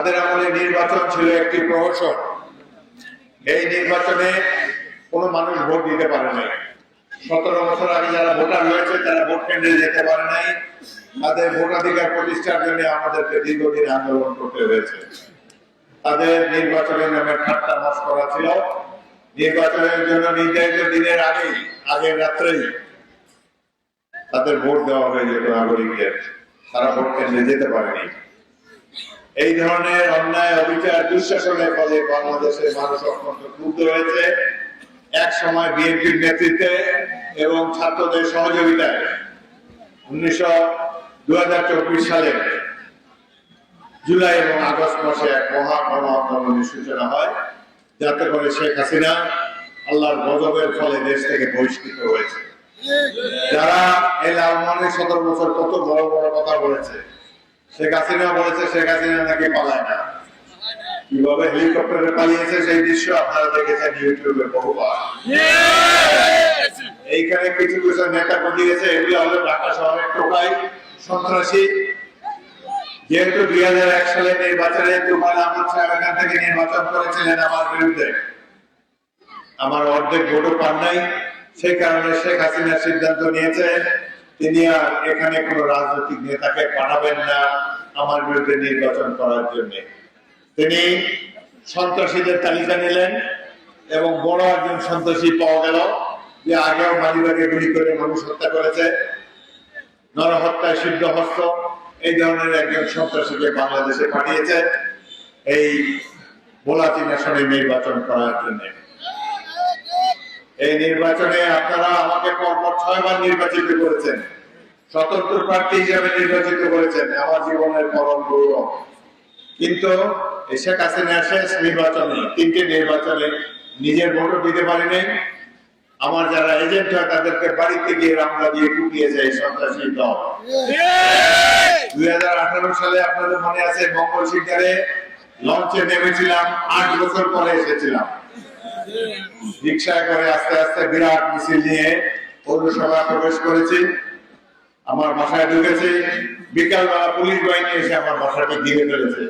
তাদের আমলে নির্বাচন ছিল একটি প্রহসন। এই নির্বাচনে কোনো মানুষ ভোট দিতে পারে নাই। 17 বছর আগে যারা ভোটার রয়েছে তারা ভোট কেন্দ্রে যেতে পারে নাই। তাদের ভোটাধিকার প্রতিষ্ঠার জন্য আমাদেরকে দীর্ঘদিন আন্দোলন করতে হয়েছে। তাদের নির্বাচনের নামে ঠাট্টা মশকরা ছিল। নির্বাচনের জন্য নির্ধারিত দিনের আগের রাত্রেই তাদের ভোট দেওয়া হয়ে যেত নাগরিকদের। তারা ভোট কেন্দ্রে যেতে পারেনি। এই ধরনের অন্যায়, অবিচার, দুঃশাসনের ফলে বাংলাদেশের মানুষ অত্যন্ত ক্ষুব্ধ হয়েছে। এক সময় বিএনপির নেতৃত্বে এবং ছাত্রদের সহযোগিতায় 2024 সালের জুলাই এবং আগস্ট মাসে এক মহা গণ আন্দোলনের সূচনা হয়, যাতে করে শেখ হাসিনা আল্লাহর গজবের ফলে দেশ থেকে বহিষ্কৃত হয়েছে। যারা এই লালমোহনের 17 বছর কত বড় বড় কথা বলেছে, শেখ হাসিনা বলেছে শেখ হাসিনা নাকি পালায় না। কিভাবে হেলিকপ্টারে পালিয়েছে সেই দৃশ্য আপনারা দেখেছেন ইউটিউবে বহুবার। এইখানে কিছু কিছু নেতা বুঝিয়েছে এগুলো হলো ঢাকা শহরের টোকাই সন্ত্রাসী। যেহেতু 2001 সালে নির্বাচনে তুফান আহমদ সাহেব এখান থেকে নির্বাচন করেছিলেন আমার বিরুদ্ধে, আমার অর্ধেক ভোটও পান নাই। সেই কারণে শেখ হাসিনা সিদ্ধান্ত নিয়েছে তিনি আর এখানে কোনো রাজনৈতিক নেতাকে পাঠাবেন না আমার বিরুদ্ধে নির্বাচন করার জন্য। তিনি সন্ত্রাসীদের তালিকা নিলেন এবং বড় একজন সন্ত্রাসী পাওয়া গেল, যে আগেও মালিবাগে গুলি করে মানুষ হত্যা করেছে, নরহত্যায় সিদ্ধহস্ত, এই ধরনের একজন সন্ত্রাসীকে বাংলাদেশে পাঠিয়েছে এই বোলাচিন আসনে নির্বাচন করার জন্য। এই নির্বাচনে আপনারা আমাকে পরপর 6 বার নির্বাচিত করেছেন, স্বতন্ত্র প্রার্থী হিসেবে নির্বাচিত করেছেন, আমার জীবনের পরম গৌরব। কিন্তু শেখ হাসিনা শেষ নির্বাচনে 3টে নির্বাচনে নিজের ভোটও দিতে পারেনি। আমার যারা এজেন্ট হয় তাদেরকে বাড়িতে গিয়ে রামলা দিয়ে কুপিয়েছে এই সন্ত্রাসী দল। 2018 সালে আপনাদের মনে আছে মঙ্গলশিকারে লঞ্চে নেমেছিলাম, 8 বছর পরে এসেছিলাম। রিক্সায় করে আস্তে আস্তে বিরাট মিছিল নিয়ে পৌরসভা প্রবেশ করেছি, আমার বাসায় ঢুকেছি। বিকালবেলা পুলিশ বাহিনী এসে আমার বাসাকে ঘিরে ফেলেছে।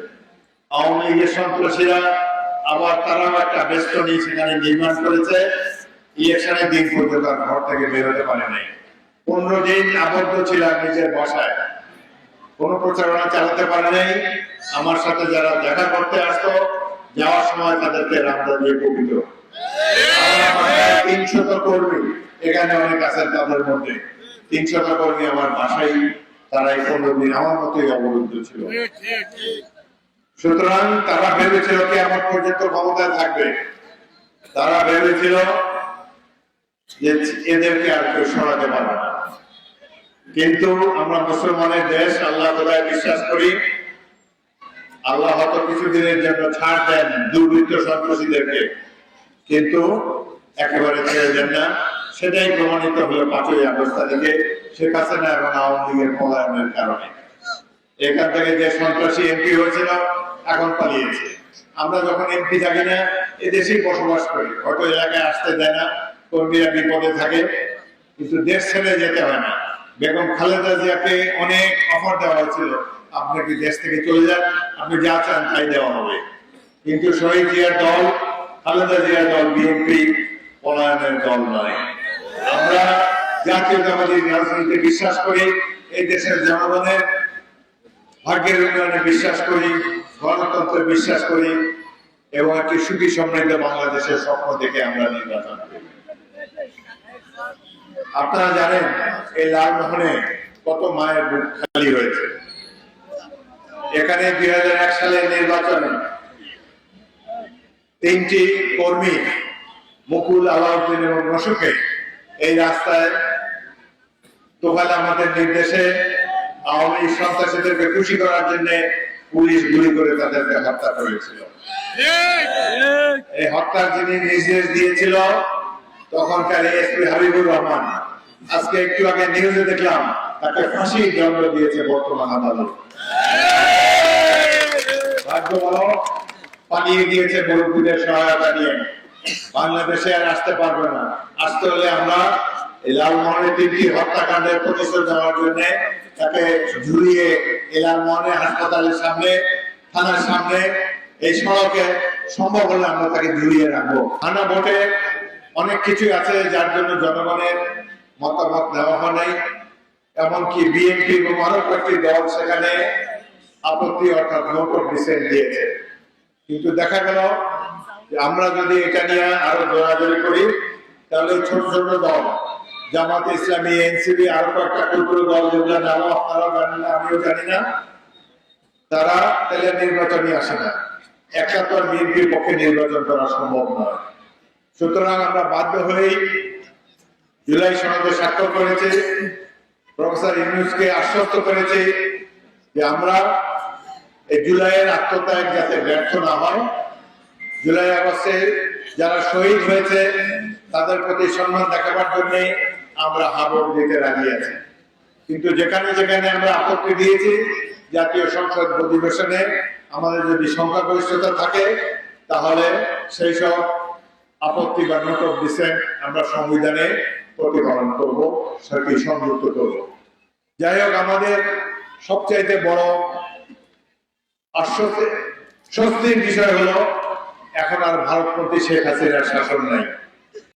আওয়ামী লীগের সন্ত্রাসীরা আবার তারাও একটা বেষ্টনী সেখানে নির্মাণ করেছে। ইলেকশনের দিন পর্যন্ত ঘর থেকে বেরোতে পারে নাই। 15 দিন আবদ্ধ ছিলাম নিজের বাসায়, কোনো প্রচারণা চালাতে পারে নাই। আমার সাথে যারা দেখা করতে আসতো, যাওয়ার সময় তাদেরকে রামদা দিয়ে কুপিত। 300 কর্মী, এখানে অনেক আছেন তাদের মধ্যে, 300 কর্মী আমার বাসায় তারা এই 15 দিন আমার মতোই অবরুদ্ধ ছিল। সুতরাং তারা ভেবেছিল কি আমার পর্যন্ত ক্ষমতায় থাকবে, তারা ভেবেছিল যে এদেরকে আর কেউ সরাতে পারবে না। কিন্তু আমরা মুসলমানের দেশ, আল্লাহ তাআলায় বিশ্বাস করি। আল্লাহ হয়তো কিছুদিনের জন্য ছাড় দেন দুর্বৃত্ত সন্ত্রাসীদেরকে, কিন্তু একেবারে ছেড়ে দেন না। সেটাই প্রমাণিত হলো 5ই আগস্ট তারিখে শেখ হাসিনা এবং আওয়ামী লীগের পলায়নের কারণে। এখান থেকে যে সন্ত্রাসী এমপি হয়েছিল এখন পালিয়েছে। আমরা যখন এমপি থাকি না, এদেশেই বসবাস করি, হয়তো এলাকায় আসতে দেয় না, কর্মীরা বিপদে থাকে, কিন্তু দেশ ছেড়ে যেতে হয় না। বেগম খালেদা জিয়াকে অনেক অফার দেওয়া হয়েছিল, আপনি কি দেশ থেকে চলে যান, আপনি যা চান তাই দেওয়া হবে। কিন্তু শহীদ জিয়ার দল, খালেদা জিয়ার দল বিএনপি পলায়নের দল নয়। আমরা জাতীয়তাবাদী রাজনীতিতে বিশ্বাস করি, এই দেশের জনগণের ভাগ্যের উন্নয়নে বিশ্বাস করি, গণতন্ত্রে বিশ্বাস করি এবং একটি সুখী সমৃদ্ধ বাংলাদেশের স্বপ্ন দেখে আমরা নির্বাচন করি। আপনারা জানেন এই লালমোহনে কত মায়ের বুক খালি হয়েছে। এখানে 2001 সালের নির্বাচনে 3টি কর্মী মুকুল, আলাউদ্দিন এবং নসুকে এই রাস্তায় তোফায়েল আহমদের নির্দেশে আওয়ামী সন্ত্রাসীদেরকে খুশি করার জন্য পুলিশ গুলি করে তাদেরকে হত্যা করেছিল। এই হত্যার যিনি নির্দেশ দিয়েছিল তখনকার এসপি হাবিবুর রহমান, আজকে একটু আগে নিউজে দেখলাম তাকে ফাঁসি দণ্ড দিয়েছে বর্তমান আদালত। ভাগ্য ভালো পালিয়ে গিয়েছে মুরব্বীদের সহায়তা নিয়ে, বাংলাদেশে আর আসতে পারবে না। আসতে হলে আমরা এই লালমোহনের 3টি হত্যাকাণ্ডের প্রতিশোধ নেওয়ার জন্য তাকে ঝুলিয়ে লালমোহনের হাসপাতালের সামনে থানার সামনে এই সড়কে সম্ভব হলে আমরা তাকে ঝুলিয়ে রাখবো। থানা ভোটে অনেক কিছু আছে যার জন্য জনগণের মতামত নেওয়া হয় নাই, এমনকি বিএনপি এবং আরো কয়েকটি দল সেখানে আপত্তি অর্থাৎ নোট অফ ডিসেন্ট দিয়েছে। কিন্তু দেখা গেল যে আমরা যদি এটা নিয়ে আরো জোরাজোরি করি তাহলে ছোট ছোট দল জামাত ইসলামী, এনসিপি, আরো কয়েকটা ক্ষুদ্র দল যেগুলো নাম আপনারাও জানেন না, আমিও জানি না, তারা তাহলে নির্বাচনই আসে না। একটা তো বিএনপির পক্ষে নির্বাচন করা সম্ভব নয়। সুতরাং আমরা বাধ্য হয়েই জুলাই সনদে স্বাক্ষর করেছি, প্রফেসর ইউনূসকে আশ্বস্ত করেছি যে আমরা এই জুলাইয়ের আত্মত্যাগ যাতে ব্যর্থ না হয়, জুলাই আগস্টে যারা শহীদ হয়েছে তাদের প্রতি সম্মান দেখাবার জন্য আমরা হাবড় দিতে রাজি আছি। কিন্তু যেখানে যেখানে আমরা আপত্তি দিয়েছি, জাতীয় সংসদ অধিবেশনে আমাদের যদি সংখ্যাগরিষ্ঠতা থাকে তাহলে সেই সব আপত্তি বা নোট অফ ডিসেন্ট আমরা সংবিধানে প্রতিপালন করব, সেটি সংযুক্ত করব। যাই হোক, আমাদের সবচাইতে বড় স্বস্তির বিষয় হলো এখন আর ভারতপন্থী শেখ হাসিনার শাসন নাই।